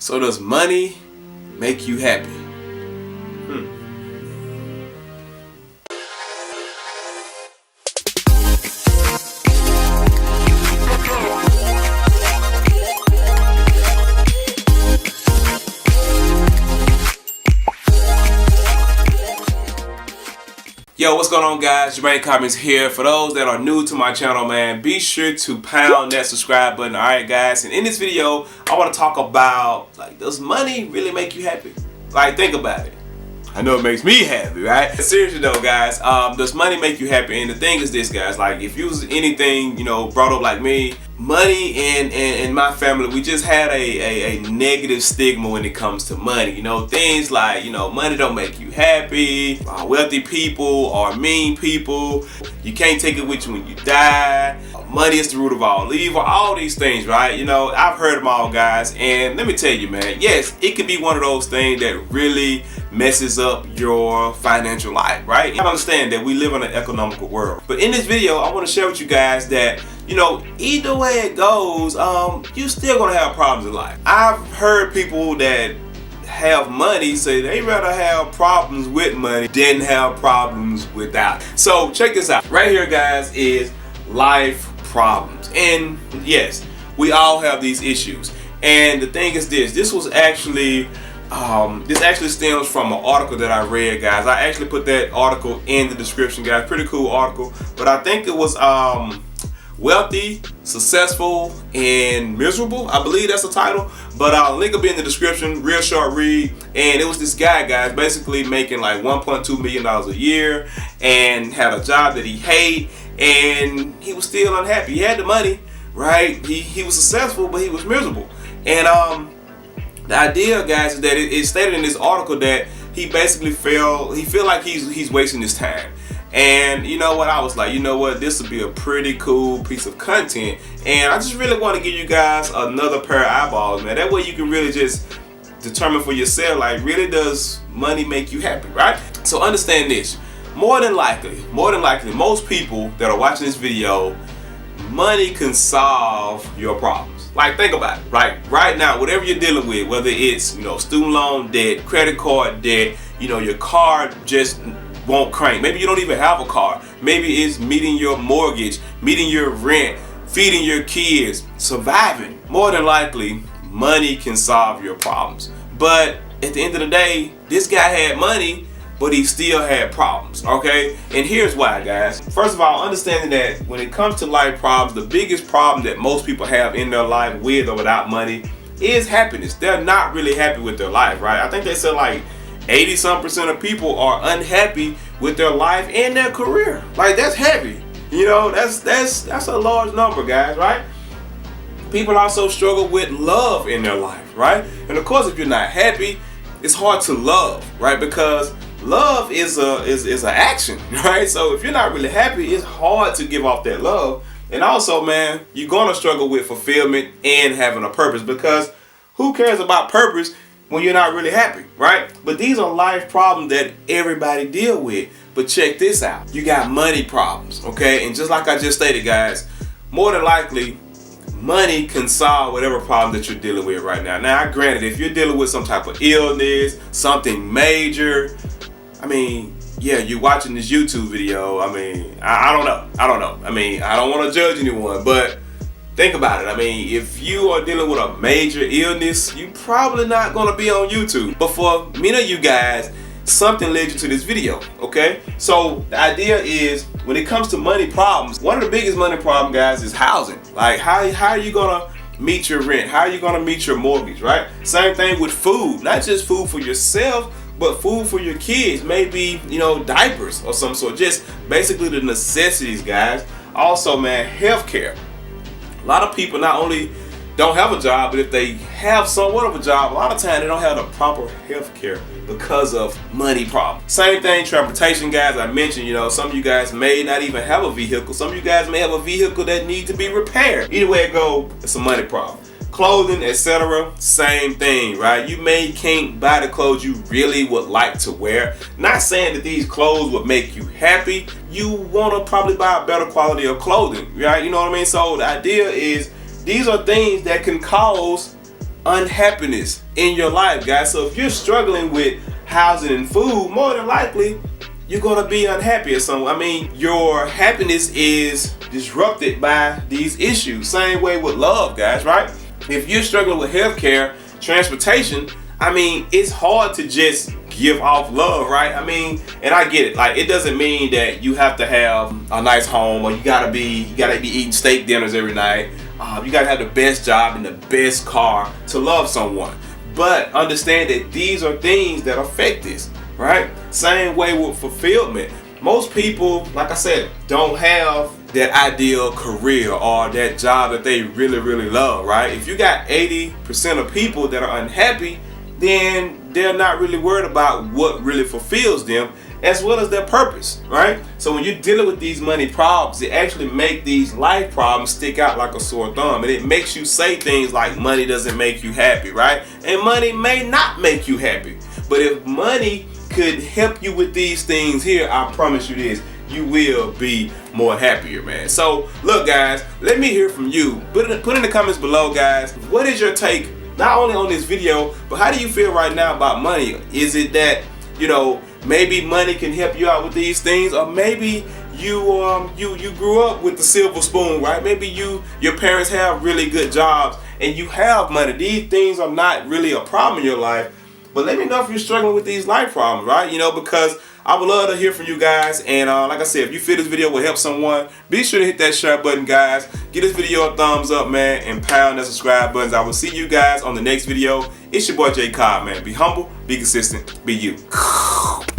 So does money make you happy? Yo, what's going on, guys? Jermaine Commons here. For those that are new to my channel, man, be sure to pound that subscribe button. Alright, guys, and in this video I want to talk about, like, does money really make you happy? Like, think about it. I know it makes me happy, right? Seriously though, guys, does money make you happy? And the thing is this, guys, like, if you was anything, brought up like me, money and my family, we just had a negative stigma when it comes to money. Things like, money don't make you happy, wealthy people are mean people, you can't take it with you when you die, money is the root of all evil, all these things, right? I've heard them all, guys, and let me tell you, man, yes, it can be one of those things that really messes up your financial life, right? I understand that we live in an economical world, but in this video I want to share with you guys that either way it goes, you're still gonna have problems in life. I've heard people that have money say they rather have problems with money than have problems without. So check this out. Right here, guys, is life problems. And yes, we all have these issues. And the thing is this. This was actually this actually stems from an article that I read, guys. I actually put that article in the description, guys. Pretty cool article. But I think it was Wealthy, Successful, and Miserable. I believe that's the title. But I'll link will be in the description. Real short read. And it was this guy, guys, basically making like $1.2 million a year and had a job that he hated, and he was still unhappy. He had the money, right? He was successful, but he was miserable. And the idea, guys, is that it stated in this article that he basically feel like he's wasting his time. And you know what, I was like, this would be a pretty cool piece of content, and I just really want to give you guys another pair of eyeballs, man. That way you can really just determine for yourself, like, really does money make you happy, right? So understand this, more than likely, most people that are watching this video, money can solve your problems. Like, think about it, right now, whatever you're dealing with, whether it's student loan debt, credit card debt, your car just won't crank. Maybe you don't even have a car. Maybe it's meeting your mortgage, meeting your rent, feeding your kids, surviving. More than likely, money can solve your problems. But at the end of the day, this guy had money, but he still had problems, okay? And here's why, guys. First of all, understanding that when it comes to life problems, the biggest problem that most people have in their life, with or without money, is happiness. They're not really happy with their life, right? I think they said like 80-some% of people are unhappy with their life and their career. Like, that's heavy. That's a large number, guys, right? People also struggle with love in their life, right? And of course, if you're not happy, it's hard to love, right? Because love is an action, right? So if you're not really happy, it's hard to give off that love. And also, man, you're gonna struggle with fulfillment and having a purpose, because who cares about purpose when you're not really happy, right? But these are life problems that everybody deal with. But check this out. You got money problems, okay? And just like I just stated, guys, more than likely, money can solve whatever problem that you're dealing with right now. Now, granted, if you're dealing with some type of illness, something major, yeah, you're watching this YouTube video, I don't know. I don't want to judge anyone, but think about it. If you are dealing with a major illness, you're probably not going to be on YouTube. But for many of you guys, something led you to this video, okay? So the idea is, when it comes to money problems, one of the biggest money problems, guys, is housing. Like, how are you going to meet your rent? How are you going to meet your mortgage, right? Same thing with food. Not just food for yourself, but food for your kids. Maybe, diapers or some sort. Just basically the necessities, guys. Also, man, healthcare. A lot of people not only don't have a job, but if they have somewhat of a job, a lot of times they don't have the proper health care because of money problems. Same thing, transportation, guys. I mentioned, some of you guys may not even have a vehicle. Some of you guys may have a vehicle that needs to be repaired. Either way it go, it's a money problem. Clothing, etc., same thing, right? You can't buy the clothes you really would like to wear. Not saying that these clothes would make you happy. You want to probably buy a better quality of clothing, right? You know what I mean? So the idea is, these are things that can cause unhappiness in your life, guys. So if you're struggling with housing and food, more than likely you're gonna be unhappy or something. I mean, your happiness is disrupted by these issues. Same way with love, guys, right? If you're struggling with healthcare, transportation, I mean, it's hard to just give off love, right? I mean, and I get it. Like, it doesn't mean that you have to have a nice home, or you gotta be eating steak dinners every night. You gotta have the best job and the best car to love someone. But understand that these are things that affect this, right? Same way with fulfillment. Most people, like I said, don't have that ideal career or that job that they really, really love, right? If you got 80% of people that are unhappy, then they're not really worried about what really fulfills them, as well as their purpose, right? So when you're dealing with these money problems, it actually make these life problems stick out like a sore thumb, and it makes you say things like money doesn't make you happy, right? And money may not make you happy, but if money could help you with these things here, I promise you this, you will be more happier, man. So look, guys, let me hear from you. Put in the comments below, guys, what is your take not only on this video, but how do you feel right now about money? Is it that, you know, maybe money can help you out with these things, or maybe you grew up with the silver spoon, right? Maybe your parents have really good jobs and you have money. These things are not really a problem in your life. But let me know if you're struggling with these life problems, right? You know, because I would love to hear from you guys. And like I said, if you feel this video will help someone, be sure to hit that share button, guys. Give this video a thumbs up, man, and pound that subscribe buttons. I will see you guys on the next video. It's your boy Jay Cobb, man. Be humble, be consistent, be you.